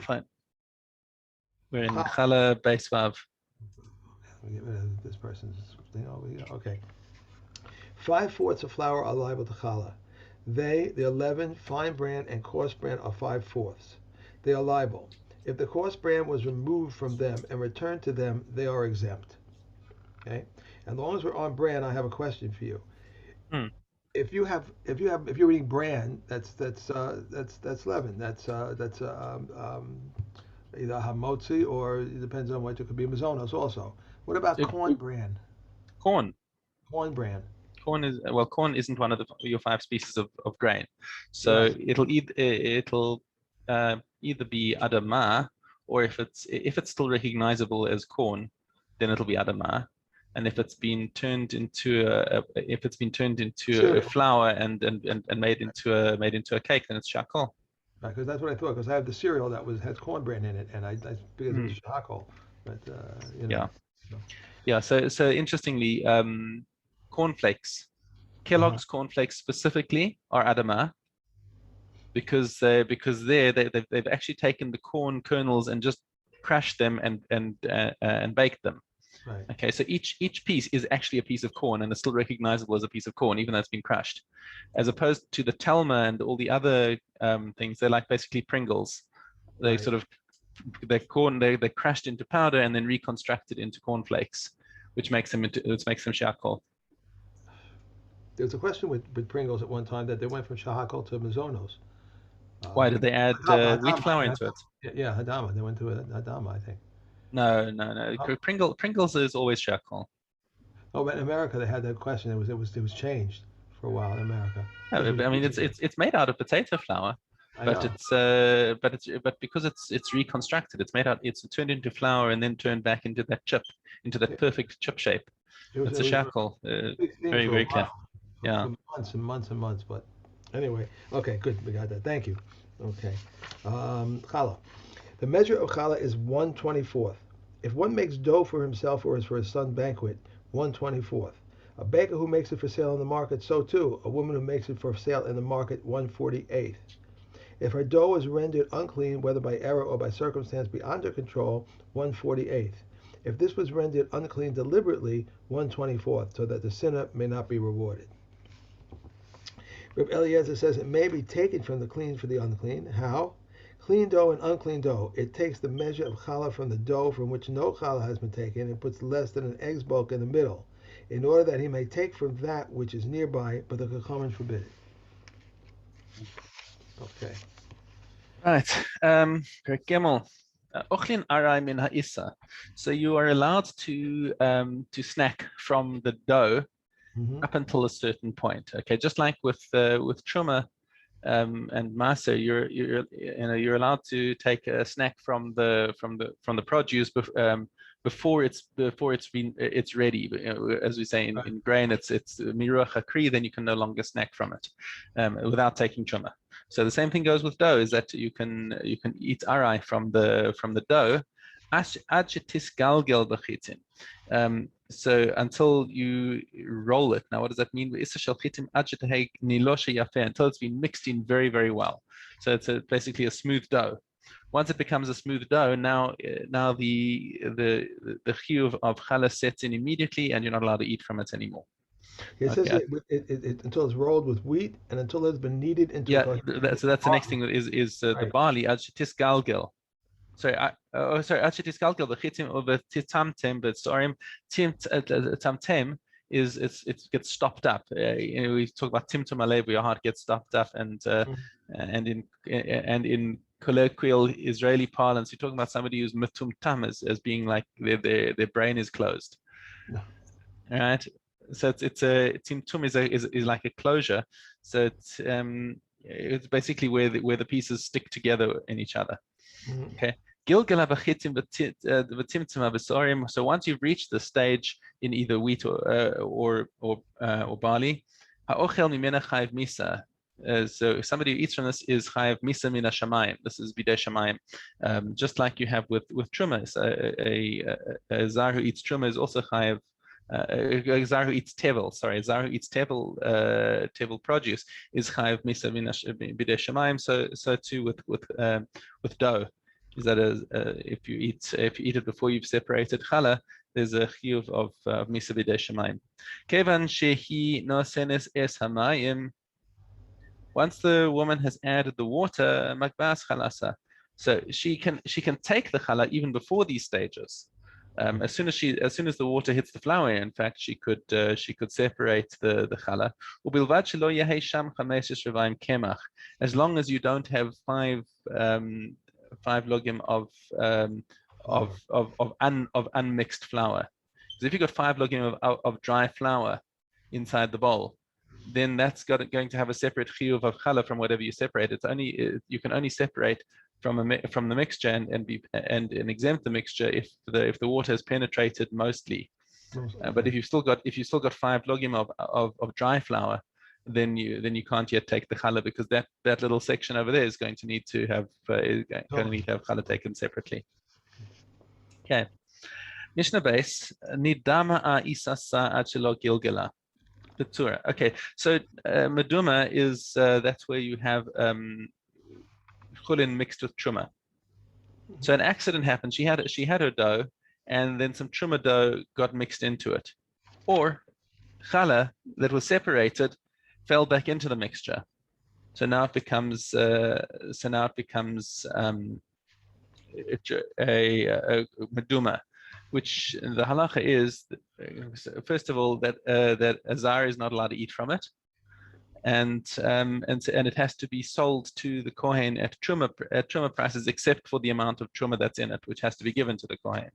Fine. We're in Challah base Vav. Let me get rid of this person's thing over here. Okay. 5/4 of flour are liable to challah. The 11, fine bran and coarse bran are 5/4. They are liable. If the coarse bran was removed from them and returned to them, they are exempt. Okay. As long as we're on bran, I have a question for you. Hmm. If you're eating bran, that's leaven. That's either hamotzi or it depends on what it could be mazonos also. What about So corn bran? corn. Corn bran. Corn isn't one of your five species of grain. So Right. it'll either be adamah, or if it's still recognizable as corn, then it'll be adamah. And if it's been turned into a Cereal. flour and made into a cake, then it's shakol. Right, because that's what I thought. Because I have the cereal that has corn bran in it, and I because it was Hmm. charcoal, but you know. Yeah, So, yeah. So interestingly, cornflakes, uh-huh. Kellogg's cornflakes specifically are adamah, because they've actually taken the corn kernels and just crushed them and baked them. Right. Okay, so each piece is actually a piece of corn and it's still recognizable as a piece of corn, even though it's been crushed. As opposed to the Telma and all the other things, they're like basically Pringles. They Right. sort of they're crushed into powder and then reconstructed into cornflakes, which makes them shakol. There was a question with Pringles at one time that they went from charcoal to mazonos. Why They did they add wheat Hadama. flour into it? Yeah, Hadama. They went to a Hadama, I think. No. Oh, Pringles is always charcoal. oh, but in America they had that question. It was changed for a while in America. This No, was but I mean years ago. it's made out of potato flour, I but know. but because it's reconstructed, it's turned into flour and then turned back into that chip, into that It, perfect chip shape. it It's a was shackle. a big thing Very for a very clear. while, Yeah. for months and months and months. But anyway, okay, good. We got that. Thank you. Okay. Challah. The measure of challah is 1/24th. If one makes dough for himself or is for his son's banquet, 1/24th. A baker who makes it for sale in the market, so too. A woman who makes it for sale in the market, 1/48th. If her dough is rendered unclean, whether by error or by circumstance beyond her control, 1/48th. If this was rendered unclean deliberately, 1/24th, so that the sinner may not be rewarded. Reb Eliezer says it may be taken from the clean for the unclean. How? Clean dough and unclean dough. It takes the measure of challah from the dough from which no challah has been taken and puts less than an egg's bulk in the middle, in order that he may take from that which is nearby, but the Chachamim forbid it. Okay. Right. Perek Gimel. Ochlin arai min ha'isa. So you are allowed to snack from the dough Mm-hmm. up until a certain point. Okay, just like with truma and maser, you're allowed to take a snack from the produce before it's ready. As we say Right. in grain, it's miruach hakri, then you can no longer snack from it without taking truma. So the same thing goes with dough, is that you can eat arai from the dough so until you roll it. Now, what does that mean? Until it's been mixed in very, very well. So it's basically a smooth dough. Once it becomes a smooth dough, now the hue of challah sets in immediately, and you're not allowed to eat from it anymore. It says Okay. until it's rolled with wheat and until it's been kneaded into a Yeah. coherent So that's the next barley. thing is the Right. barley. Sorry, actually, tiskalkel the chitim over titamtem, but sorim tamtem is it gets stopped up. We talk about timtum alev, where your heart gets stopped up, and in colloquial Israeli parlance, you're talking about somebody who's metumtam as being like their brain is closed. No. All right. So it's a timtum is like a closure. So it's basically where the pieces stick together in each other. Mhm. Okay. So once you've reached the stage in either wheat or barley, so somebody who eats from this is chayav misa min hashamayim. This is bidei shamayim, just like you have with truma. So a zar who eats truma is also chayav. A zar who eats tevel, a zar who eats tevel produce is chayav misa min bidei shamayim. So too with dough. is that if you eat it before you've separated challah, there's a chiyuv of misa b'dei shamayim. Kevan shehi nosenes es hamayim. Once the woman has added the water, makbas chalasa. So she can take the challah even before these stages. As soon as the water hits the flour, in fact, she could separate the challah. As long as you don't have five logim of unmixed flour. So if you've got 5 logim of dry flour inside the bowl, then that's going to have a separate chiyuv of challah from whatever you separate. You can only separate from the mixture and exempt the mixture if the water has penetrated mostly. But if you've still got 5 logim of dry flour, then you can't yet take the challah, because that little section over there is going to need to have challah taken separately. Okay. Mishna base nidama a isasa achelo gilgela. Okay, so meduma is that's where you have chulin mixed with truma. So an accident happened. She had her dough, and then some truma dough got mixed into it, or challah that was separated fell back into the mixture. So now it becomes a meduma, which the halacha is, first of all, that a zar is not allowed to eat from it, and it has to be sold to the kohen at truma prices, except for the amount of truma that's in it, which has to be given to the kohen.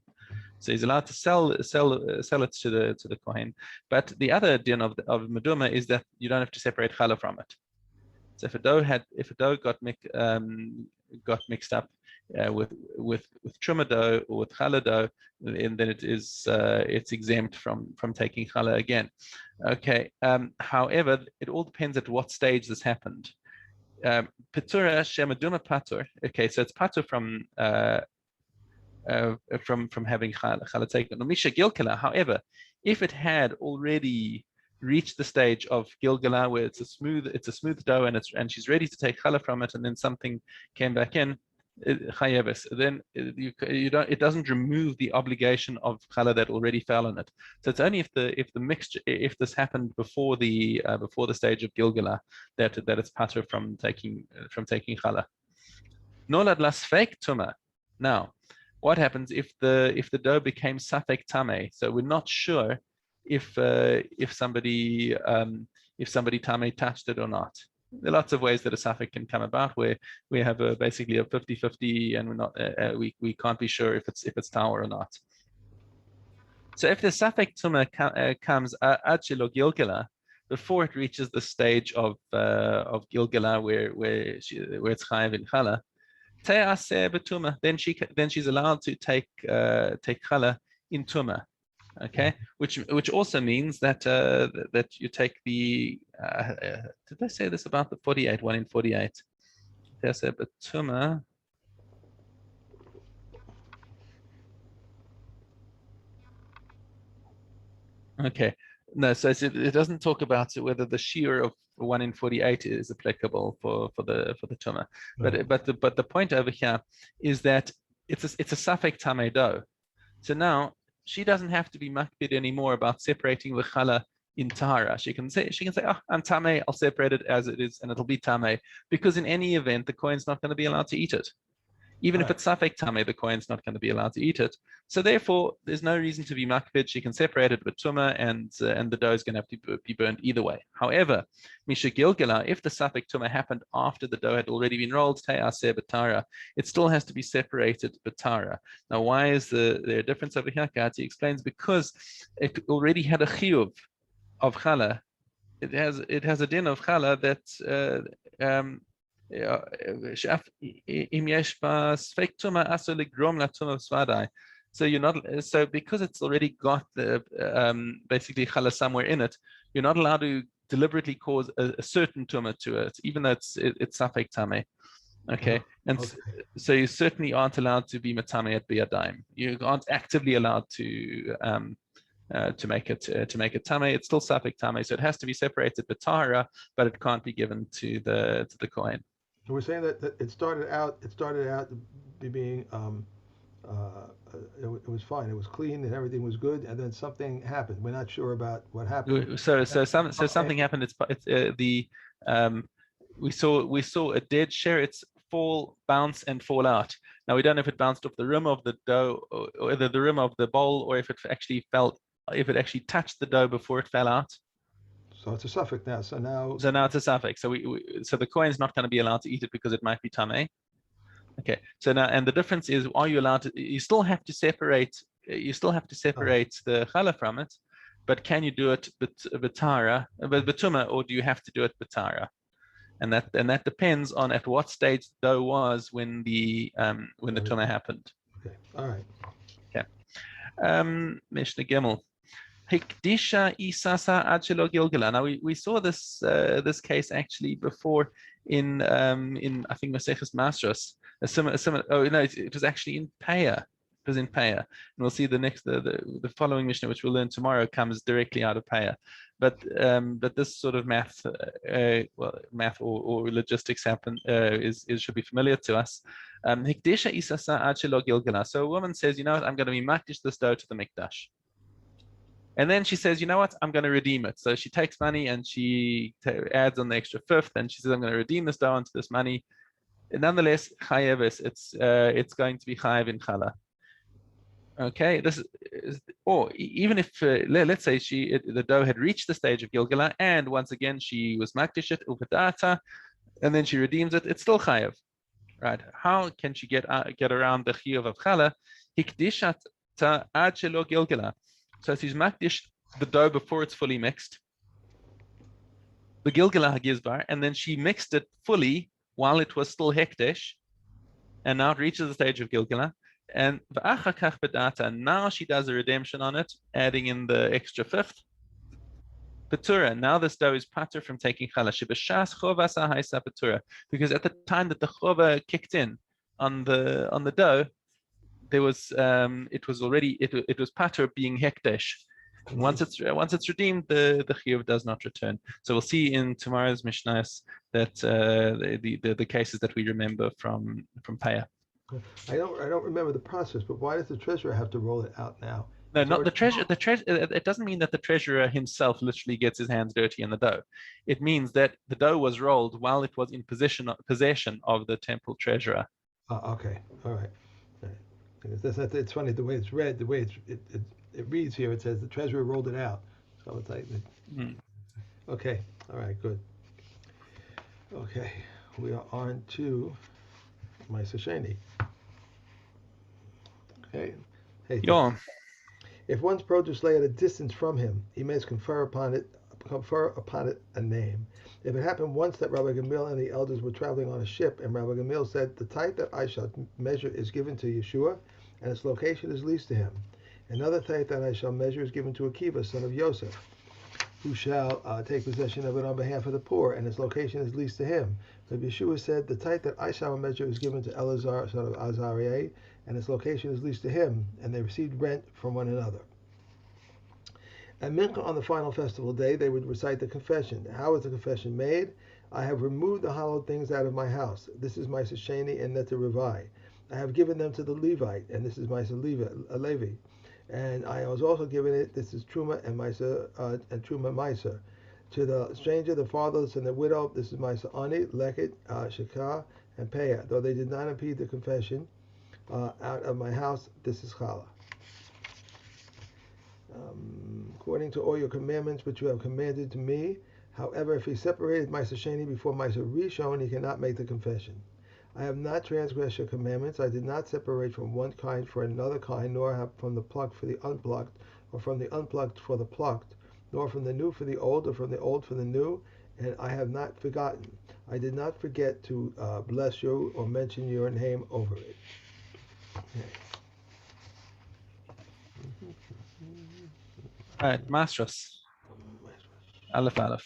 So he's allowed to sell it to the kohen. But the other din of meduma is that you don't have to separate challah from it. So if a dough got mixed up with truma dough or with challah dough, then it's exempt from taking challah again. Okay. However, it all depends at what stage this happened. Petura shemaduma patur. Okay, so it's patur from having challah taken. Misha gilkala. However, if it had already reached the stage of gilgala, where it's a smooth dough and she's ready to take challah from it, and then something came back in, then it doesn't remove the obligation of challah that already fell on it. So it's only if this happened before the stage of gilgala that it's patur from taking challah. Nolad lasfek tuma. Now, what happens if the dough became safek tameh? So we're not sure if somebody tameh touched it or not. There are lots of ways that a safek can come about, where we have basically a 50-50, and we're not we can't be sure if it's tawar or not. So if the safek tuma comes ad shelo gilgala, before it reaches the stage of gilgala where it's chayav in challah, then she's allowed to take challah in tuma. Okay, which also means that you take the did they say this about the 48, 1 in 48? They said betuma. Okay, no, so it doesn't talk about whether the shear of 1 in 48 is applicable for the tuma. Right. But the point over here is that it's a safek tameh dough. So now she doesn't have to be makbid anymore about separating the challah in tahara. She can say, oh, I'm tameh, I'll separate it as it is, and it'll be tameh, because in any event, the kohen's not going to be allowed to eat it. Even if it's safek tameh, the kohen's not going to be allowed to eat it. So therefore, there's no reason to be makbid. She can separate it with tuma, and the dough is going to have to be burned either way. However, misha gilgala, if the safek tuma happened after the dough had already been rolled, te'aseh b'tara, it still has to be separated b'tara. Now, why is there a difference over here? Kati explains, because it already had a chiyuv of challah. It has a din of challah that so because it's already got the basically challah somewhere in it, you're not allowed to deliberately cause a certain tumah to it, even though it's safek tameh. Okay, and so you certainly aren't allowed to be matameh at biyadayim. You aren't actively allowed to make it tameh. It's still safek tameh, so it has to be separated b'tahara, but it can't be given to the kohen. So we're saying that it started out being it was fine. It was clean and everything was good, and then something happened. We're not sure about what happened. So something happened. It's the um, we saw a dead sheretz fall, bounce, and fall out. Now we don't know if it bounced off the rim of the dough, or either the rim of the bowl, or if it actually if it actually touched the dough before it fell out. So it's a suffix now. So now it's a suffix. So so the coin's not going to be allowed to eat it because it might be tamei. Okay. So now, and the difference is, are you allowed to? You still have to separate. You still have to separate the challah from it, but can you do it betara, betuma, or do you have to do it betara? And that depends on at what stage the dough was when the tuna happened. Okay. All right. Okay. Mishna Gimel. Hikdisha isasa adshelo gilgala. Now we saw this this case actually before in I think Maseches Masros. A similar. Oh no, it was actually in Peah. It was in Peah, and we'll see the following Mishnah, which we'll learn tomorrow, comes directly out of Peah. But this sort of math, math or logistics should be familiar to us. Hikdisha isasa adshelo gilgala. So a woman says, you know what, I'm going to be makdish this dough to the mikdash. And then she says, you know what, I'm going to redeem it. So she takes money and she adds on the extra fifth, and she says, I'm going to redeem this dough into this money. And nonetheless, chayev it's going to be chayev in challah. Okay, this is, or even if let's say the dough had reached the stage of gilgala, and once again she was makdish it upadata, and then she redeems it, it's still chayev, right? How can she get around the chiyuv of challah? Hikdishat ta ad shelo gilgala. So she's makdish the dough before it's fully mixed, the gilgala hagizbar, and then she mixed it fully while it was still hekdesh, and now it reaches the stage of gilgala. And now she does a redemption on it, adding in the extra fifth. Patura. Now this dough is patur from taking challah. Because at the time that the chova kicked in on the dough, there was it was patur being hekdesh. Once it's redeemed, the chiyuv does not return. So we'll see in tomorrow's mishnahs that the cases that we remember from Peah. I don't remember the process, but why does the treasurer have to roll it out now? No, not the treasurer. The treasurer. It doesn't mean that the treasurer himself literally gets his hands dirty in the dough. It means that the dough was rolled while it was in possession of the temple treasurer. Okay, all right. It's funny the way it's read, the way it reads here. It says the treasurer rolled it out, so it's like. Okay, all right, good. Okay, we are on to Ma'aser Sheni. Okay. Hey. Yeah. If one's produce lay at a distance from him, he may confer upon it a name. If it happened once that Rabbi Gamil and the elders were traveling on a ship, and Rabbi Gamil said, the type that I shall measure is given to Yeshua, and its location is leased to him. Another type that I shall measure is given to Akiva, son of Yosef, who shall take possession of it on behalf of the poor, and its location is leased to him. But Yeshua said, the type that I shall measure is given to Elazar, son of Azariah, and its location is leased to him, and they received rent from one another. At Mincha on the final festival day, they would recite the confession. How is the confession made? I have removed the hallowed things out of my house. This is Ma'aser Sheni and Neta Revai. I have given them to the Levite, and this is Ma'aser Levi. And I was also given it, this is Truma and Ma'aser and Truma Ma'aser. To the stranger, the fatherless, and the widow, this is Ma'aser Ani, Leket, Shekah, and Peah. Though they did not impede the confession out of my house, this is Challah. According to all your commandments which you have commanded to me. However, if he separated Ma'aser Sheni before Ma'aser Rishon, he cannot make the confession. I have not transgressed your commandments. I did not separate from one kind for another kind, nor have from the plucked for the unplucked, or from the unplucked for the plucked, nor from the new for the old, or from the old for the new, and I have not forgotten. I did not forget to bless you or mention your name over it. Okay. All right, Mastros. Aleph.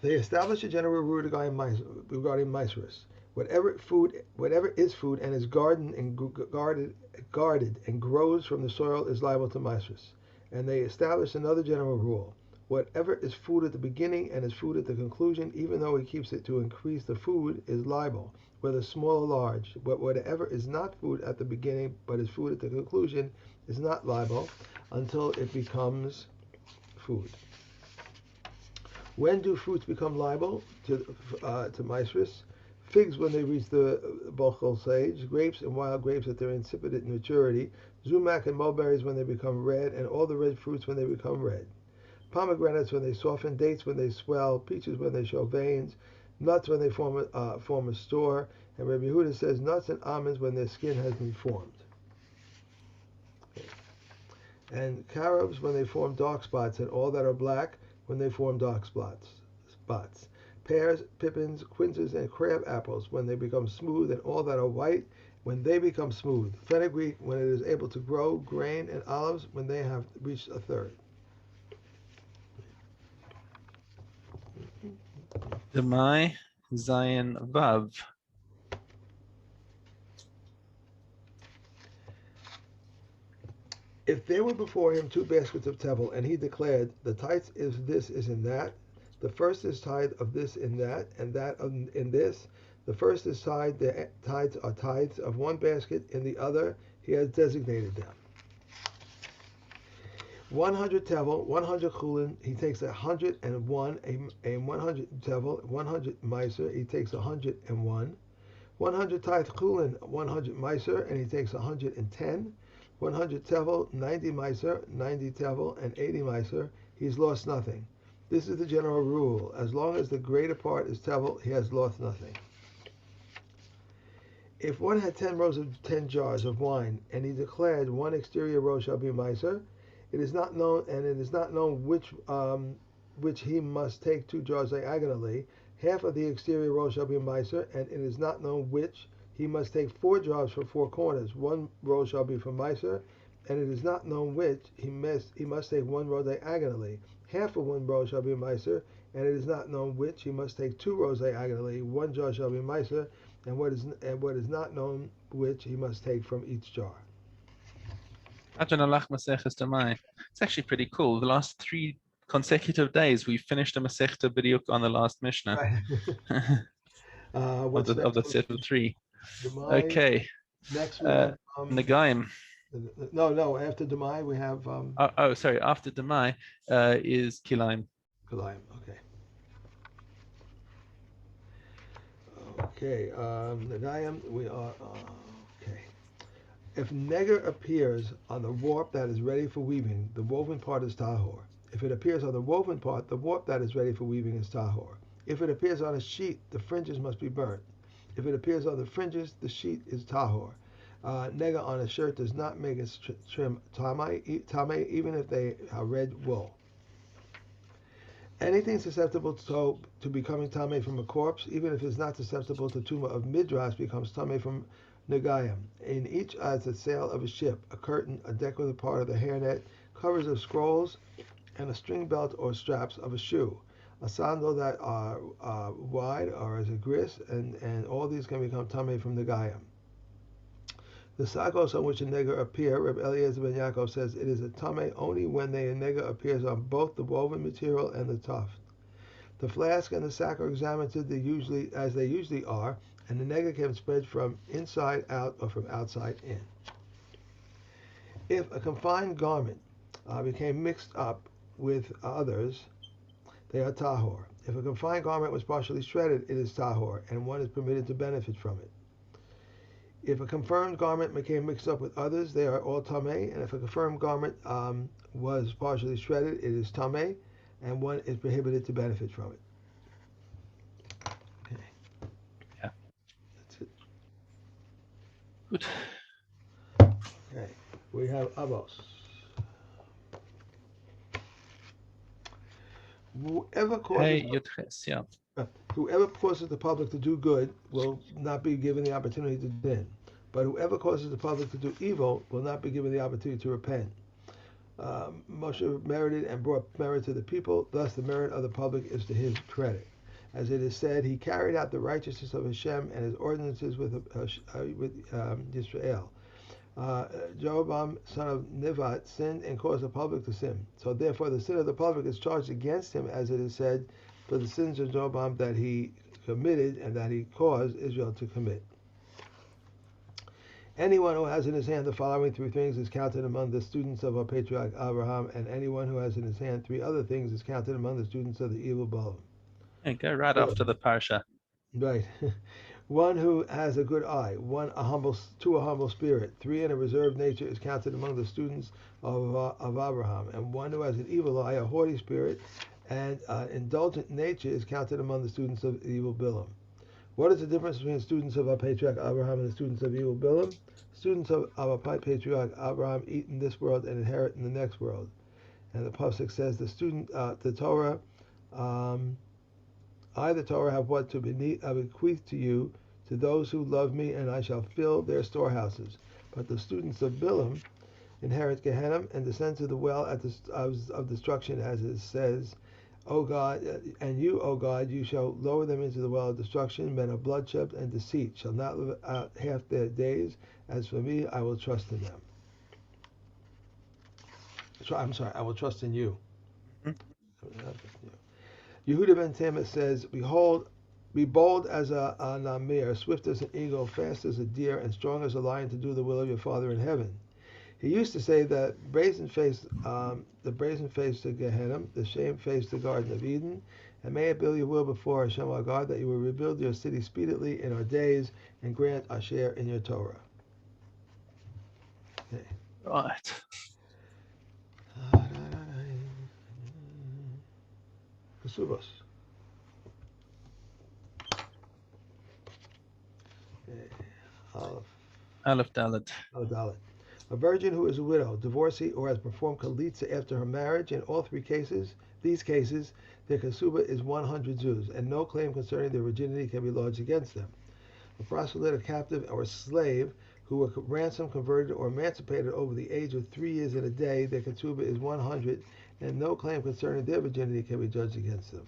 They establish a general rule regarding Ma'aseros. Whatever is food and is guarded and grows from the soil is liable to Ma'aseros. And they establish another general rule. Whatever is food at the beginning and is food at the conclusion, even though he keeps it to increase the food, is libel, whether small or large. But whatever is not food at the beginning but is food at the conclusion is not libel until it becomes food. When do fruits become liable to maestris? Figs when they reach the bochel stage, grapes and wild grapes at their incipient maturity, sumac and mulberries when they become red, and all the red fruits when they become red. Pomegranates when they soften, dates when they swell, peaches when they show veins, nuts when they form a store, and Rabbi Yehuda says nuts and almonds when their skin has been formed. And carobs when they form dark spots, and all that are black when they form dark spots. Pears, pippins, quinces, and crab apples when they become smooth, and all that are white when they become smooth. Fenugreek when it is able to grow, grain, and olives when they have reached a third. Demai Zayin Vav. If there were before him 2 baskets of tevel, and he declared, the tithe is this is in that, the first is tithe of this in that, and that in this, the first is tithe, the tithes are tithes of 1 basket, in the other he has designated them. 100 tevel, 100 chulin, he takes 101, a 100 tevel, 100 meiser, he takes 101. 100 tithe chulin, 100 meiser, and he takes 110. 100 tevel, 90 meiser, 90 tevel, and 80 meiser, he's lost nothing. This is the general rule. As long as the greater part is tevel, he has lost nothing. If one had 10 rows of 10 jars of wine, and he declared one exterior row shall be meiser, it is not known, and it is not known which he must take 2 jars diagonally. Half of the exterior row shall be meiser, and it is not known which he must take 4 jars for 4 corners. 1 row shall be for meiser, and it is not known which he must take 1 row diagonally. Half of 1 row shall be meiser, and it is not known which he must take 2 rows diagonally. 1 jar shall be meiser, and what is not known which he must take from each jar. It's actually pretty cool. The last 3 consecutive days, we finished a Masechta B'diuk on the last Mishna. Right. What's of the next? set of 3. Demai. Okay. Next we have Nagaim. No. After Demai we have Sorry. After Demai is Kilaim. Kilayim. Okay. Okay. Nagaim. We are okay. If neger appears on the warp that is ready for weaving, the woven part is tahor. If it appears on the woven part, the warp that is ready for weaving is tahor. If it appears on a sheet, the fringes must be burnt. If it appears on the fringes, the sheet is tahor. Nega on a shirt does not make its trim tame, even if they are red wool. Anything susceptible to becoming tame from a corpse, even if it's not susceptible to tuma of midrash, becomes tame from negayim. In each as the sail of a ship, a curtain, a decorative part of the hairnet, covers of scrolls, and a string belt or straps of a shoe. A sandal that are wide or as a gris, and all these can become tame from negayim. The sakos on which a nega appear, Reb Eliezer ben Yaakov says it is a tame only when the nega appears on both the woven material and the tuft. The flask and the sack are examined as they usually are, and the nega can spread from inside out or from outside in. If a confined garment became mixed up with others, they are tahor. If a confined garment was partially shredded, it is tahor, and one is permitted to benefit from it. If a confirmed garment became mixed up with others, they are all tameh. And if a confirmed garment was partially shredded, it is tameh, and one is prohibited to benefit from it. Okay. Yeah. That's it. Good. Okay. We have avos. Whoever causes the public to do good will not be given the opportunity to sin. But whoever causes the public to do evil will not be given the opportunity to repent. Moshe merited and brought merit to the people, thus the merit of the public is to his credit. As it is said, he carried out the righteousness of Hashem and his ordinances with Yisrael. Jeroboam, son of Nevat, sinned and caused the public to sin. So therefore the sin of the public is charged against him, as it is said, for the sins of Jeroboam that he committed and that he caused Israel to commit. Anyone who has in his hand the following three things is counted among the students of our patriarch Abraham, and anyone who has in his hand three other things is counted among the students of the evil Balaam. And go right after the parsha. Right. One who has a good eye, two a humble spirit, three in a reserved nature is counted among the students of Abraham, and one who has an evil eye, a haughty spirit, and indulgent nature is counted among the students of evil Bilam. What is the difference between the students of our patriarch Abraham and the students of evil Bilam? Students of our patriarch Abraham eat in this world and inherit in the next world. And the pasuk says, the Torah, I, the Torah, have what to bequeath to you, to those who love me, and I shall fill their storehouses. But the students of Bilam inherit Gehenna and descend to the well of destruction, as it says, O God, and you, O God, you shall lower them into the well of destruction. Men of bloodshed and deceit shall not live out half their days. As for me, I will trust in them. I'm sorry, I will trust in you. Yehuda ben Temet says, Behold, be bold as a namir, swift as an eagle, fast as a deer, and strong as a lion to do the will of your Father in heaven. He used to say that the brazen face to Gehenna, the shame face the Garden of Eden, and may it be your will before Hashem our God that you will rebuild your city speedily in our days and grant our share in your Torah. Okay. Right. Kesubos. Aleph Dalet. A virgin who is a widow, divorcee, or has performed kalitza after her marriage, in all these cases, their kasuba is 100 zuz, and no claim concerning their virginity can be lodged against them. A proselyte, a captive, or a slave who were ransomed, converted, or emancipated over the age of 3 years and a day, their kasuba is 100, and no claim concerning their virginity can be judged against them.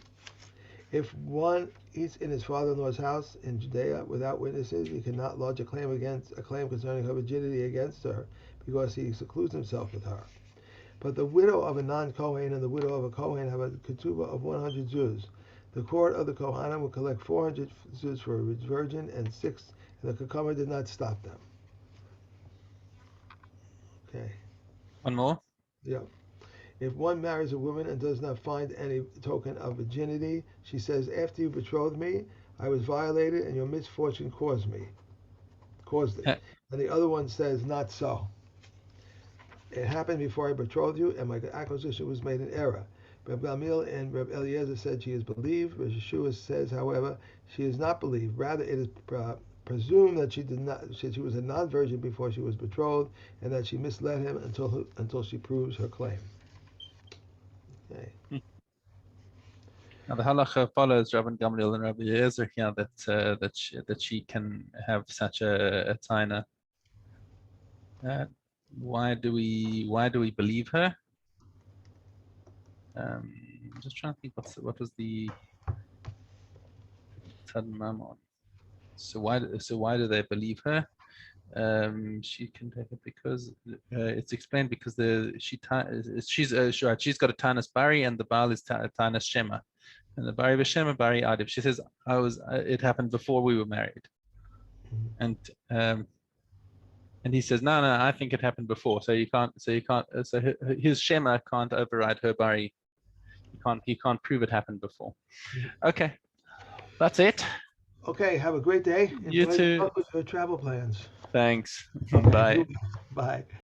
If one eats in his father-in-law's house in Judea without witnesses, he cannot lodge a claim concerning her virginity against her, because he secludes himself with her. But the widow of a non-Kohen and the widow of a Kohen have a ketubah of 100 zuz. The court of the Kohanim will collect 400 zuz for a virgin and 6, and the Kakama did not stop them. Okay. One more. Yeah. If one marries a woman and does not find any token of virginity, she says, after you betrothed me, I was violated and your misfortune caused it. And the other one says, not so. It happened before I betrothed you, and my acquisition was made in error. Reb Gamliel and Reb Eliezer said she is believed. Reb Yeshua says, however, she is not believed. Rather, it is presumed that she was a non-virgin before she was betrothed, and that she misled him until she proves her claim. Okay. Now the halacha follows Rabban Gamliel and Rabbi Eliezer here that she can have such a taina. Why do we believe her? I'm just trying to think what was the Tad Mammon. So why do they believe her? She can take it because it's explained because she's got a tanas bari and the baal is tanas shema, and the bari v'shema bari adiv. She says it happened before we were married, and he says no, I think it happened before. So his shema can't override her bari. He can't prove it happened before. Okay, that's it. Okay, have a great day. You too. Luck with your travel plans. Thanks. Okay, Bye. bye.